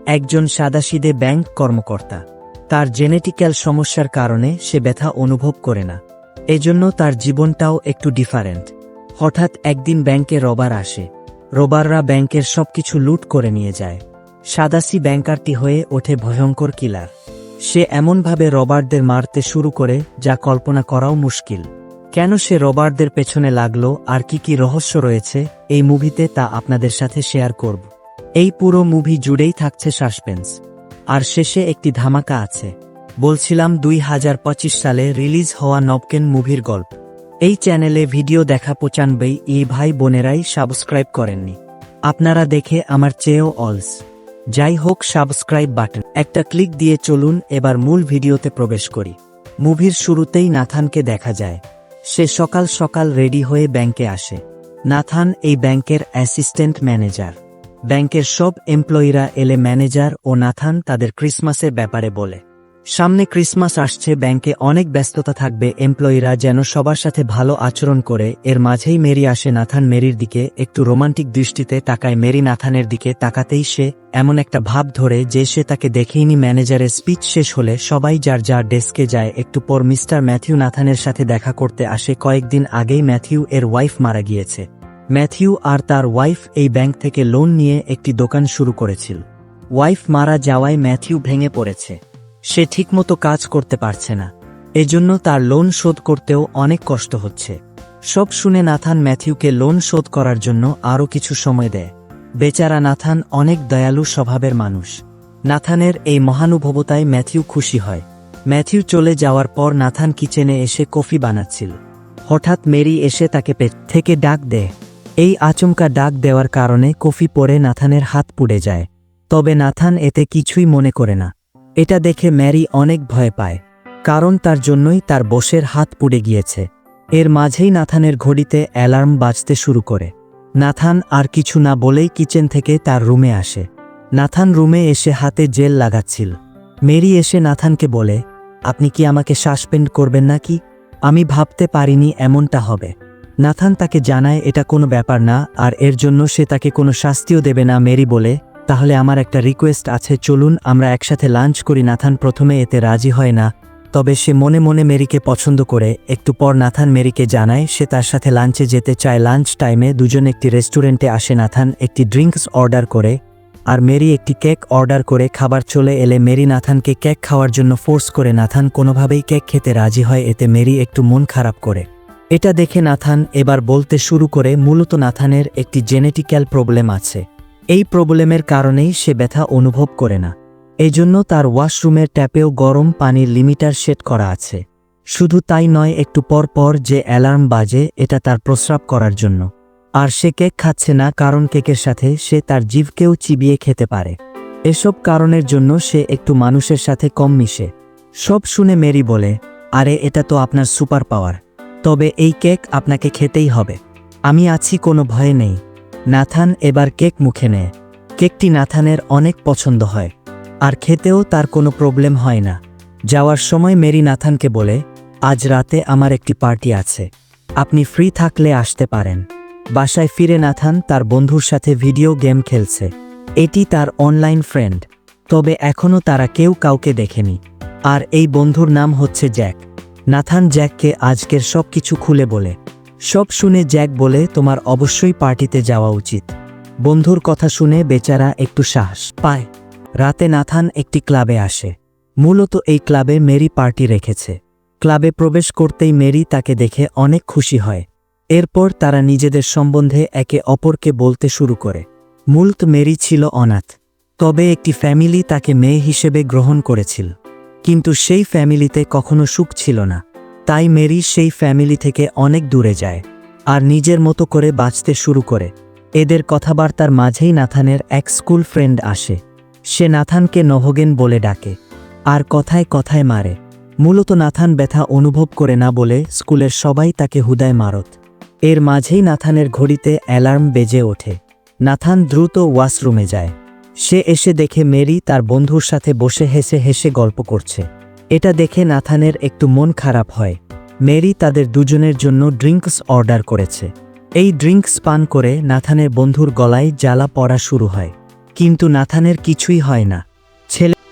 একজন সাদাসিধে ব্যাংক কর্মকর্তা। তার জেনেটিক্যাল সমস্যার কারণে সে ব্যথা অনুভব করে না। এজন্য তার জীবনটাও একটু ডিফারেন্ট। হঠাৎ একদিন ব্যাংকে রবার আসে। রবাররা ব্যাংকের সবকিছু লুট করে নিয়ে যায়। সাদাসি ব্যাংকারটি হয়ে ওঠে ভয়ঙ্কর কিলার। সে এমনভাবে রবারদের মারতে শুরু করে যা কল্পনা করাও মুশকিল। কেন সে রবারদের পেছনে লাগলো আর কি রহস্য রয়েছে এই মুভিতে তা আপনাদের সাথে শেয়ার করব। এই পুরো মুভি জুড়েই থাকছে সাসপেন্স। আর শেষে একটি ধামাকা আছে। বলছিলাম 2025 সালে রিলিজ হওয়া নবকেন মুভির গল্প। এই চ্যানেলে ভিডিও দেখা 95 এই ভাই বোনেরাই সাবস্ক্রাইব করেননি। আপনারা দেখে আমার চেয়েও অলস। যাই হোক, সাবস্ক্রাইব বাটন একটা ক্লিক দিয়ে চলুন এবার মূল ভিডিওতে প্রবেশ করি। মুভির শুরুতেই নাথানকে দেখা যায়। সে সকাল সকাল রেডি হয়ে ব্যাংকে আসে। নাথান এই ব্যাংকের অ্যাসিস্ট্যান্ট ম্যানেজার। ব্যাংকের সব এমপ্লয়িরা এলে ম্যানেজার ও নাথান তাদের ক্রিসমাসের ব্যাপারে বলে। সামনে ক্রিসমাস আসছে, ব্যাংকে অনেক ব্যস্ততা থাকবে, এমপ্লয়িরা যেন সবার সাথে ভালো আচরণ করে। এর মাঝেই মেরি আসে। নাথান মেরির দিকে একটু রোমান্টিক দৃষ্টিতে তাকায়। মেরি নাথানের দিকে তাকাতেই সে এমন একটা ভাব ধরে যে সে তাকে দেখেইনি। ম্যানেজারের স্পিচ শেষ হলে সবাই যার যার ডেস্কে যায়। একটু পর মিস্টার ম্যাথিউ নাথানের সাথে দেখা করতে আসে। কয়েকদিন আগেই ম্যাথিউ এর ওয়াইফ মারা গিয়েছে। ম্যাথিউ আর তার ওয়াইফ এই ব্যাংক থেকে লোন নিয়ে একটি দোকান শুরু করেছিল। ওয়াইফ মারা যাওয়ায় ম্যাথিউ ভেঙে পড়েছে। সে ঠিকমতো কাজ করতে পারছে না। এজন্য তার লোন শোধ করতেও অনেক কষ্ট হচ্ছে। সব শুনে নাথান ম্যাথিউকে লোন শোধ করার জন্য আরও কিছু সময় দেয়। বেচারা নাথান অনেক দয়ালু স্বভাবের মানুষ। নাথানের এই মহানুভবতায় ম্যাথিউ খুশি হয়। ম্যাথিউ চলে যাওয়ার পর নাথান কিচেনে এসে কফি বানাচ্ছিল। হঠাৎ মেরি এসে তাকে পেট থেকে ডাক দেয়। এই আচমকা ডাক দেওয়ার কারণে কফি পড়ে নাথানের হাত পুড়ে যায়। তবে নাথান এতে কিছুই মনে করে না। এটা দেখে ম্যারি অনেক ভয় পায়, কারণ তার জন্যই তার বসের হাত পুড়ে গিয়েছে। এর মাঝেই নাথানের ঘড়িতে অ্যালার্ম বাজতে শুরু করে। নাথান আর কিছু না বলেই কিচেন থেকে তার রুমে আসে। নাথান রুমে এসে হাতে জেল লাগাচ্ছিল। মেরি এসে নাথানকে বলে, আপনি কি আমাকে সাসপেন্ড করবেন নাকি? আমি ভাবতে পারিনি এমনটা হবে। নাথান তাকে জানায় এটা কোনো ব্যাপার না, আর এর জন্য সে তাকে কোনো শাস্তিও দেবে না। মেরি বলে, তাহলে আমার একটা রিকোয়েস্ট আছে, চলুন আমরা একসাথে লাঞ্চ করি। নাথান প্রথমে এতে রাজি হয় না, তবে সে মনে মনে মেরিকে পছন্দ করে। একটু পর নাথান মেরিকে জানায় সে তার সাথে লাঞ্চে যেতে চায়। লাঞ্চ টাইমে দুজন একটি রেস্টুরেন্টে আসে। নাথান একটি ড্রিঙ্কস অর্ডার করে আর মেরি একটি কেক অর্ডার করে। খাবার চলে এলে মেরি নাথানকে কেক খাওয়ার জন্য ফোর্স করে। নাথান কোনোভাবেই কেক খেতে রাজি হয়। এতে মেরি একটু মন খারাপ করে। এটা দেখে নাথান এবার বলতে শুরু করে মূলত নাথানের একটি জেনেটিক্যাল প্রবলেম আছে। এই প্রবলেমের কারণেই সে ব্যথা অনুভব করে না। এজন্য তার ওয়াশরুমের ট্যাপেও গরম পানির লিমিটার সেট করা আছে। শুধু তাই নয়, একটু পর পর যে অ্যালার্ম বাজে এটা তার প্রস্রাব করার জন্য। আর সে কেক খাচ্ছে না, কারণ কেকের সাথে সে তার জিভকেও চিবিয়ে খেতে পারে। এসব কারণের জন্য সে একটু মানুষের সাথে কম মিশে। সব শুনে মেরি বলে, আরে এটা তো আপনার সুপার পাওয়ার, তবে এই কেক আপনাকে খেতেই হবে। আমি আছি, কোনো ভয় নেই। নাথান এবার কেক মুখে নেয়। কেকটি নাথানের অনেক পছন্দ হয়, আর খেতেও তার কোনো প্রবলেম হয় না। যাওয়ার সময় মেরি নাথানকে বলে, আজ রাতে আমার একটি পার্টি আছে, আপনি ফ্রি থাকলে আসতে পারেন। বাসায় ফিরে নাথান তার বন্ধুর সাথে ভিডিও গেম খেলছে। এটি তার অনলাইন ফ্রেন্ড, তবে এখনও তারা কেউ কাউকে দেখেনি। আর এই বন্ধুর নাম হচ্ছে জ্যাক। নাথান জ্যাককে আজকের সব কিছু খুলে বলে। সব শুনে জ্যাক বলে, তোমার অবশ্যই পার্টিতে যাওয়া উচিত। বন্ধুর কথা শুনে বেচারা একটু সাহস পায়। রাতে নাথান একটি ক্লাবে আসে। মূলত এই ক্লাবে মেরি পার্টি রেখেছে। ক্লাবে প্রবেশ করতেই মেরি তাকে দেখে অনেক খুশি হয়। এরপর তারা নিজেদের সম্বন্ধে একে অপরকে বলতে শুরু করে। মূলত মেরি ছিল অনাথ, তবে একটি ফ্যামিলি তাকে মেয়ে হিসেবে গ্রহণ করেছিল। কিন্তু সেই ফ্যামিলিতে কখনো সুখ ছিল না। তাই মেরি সেই ফ্যামিলি থেকে অনেক দূরে যায় আর নিজের মতো করে বাঁচতে শুরু করে। এদের কথাবার্তার মাঝেই নাথানের এক স্কুল ফ্রেন্ড আসে। সে নাথানকে নহগেন বলে ডাকে আর কথায় কথায় মারে। মূলত নাথান ব্যথা অনুভব করে না বলে স্কুলের সবাই তাকে হুদায় মারত। এর মাঝেই নাথানের ঘড়িতে অ্যালার্ম বেজে ওঠে। নাথান দ্রুত ওয়াশরুমে যায়। সে এসে দেখে মেরি তার বন্ধুর সাথে বসে হেসে হেসে গল্প করছে। এটা দেখে নাথানের একটু মন খারাপ হয়। মেরি তাদের দুজনের জন্য ড্রিঙ্কস অর্ডার করেছে। এই ড্রিঙ্কস পান করে নাথানের বন্ধুর গলায় জ্বালা পড়া শুরু হয়। কিন্তু নাথানের কিছুই হয় না। ছেলে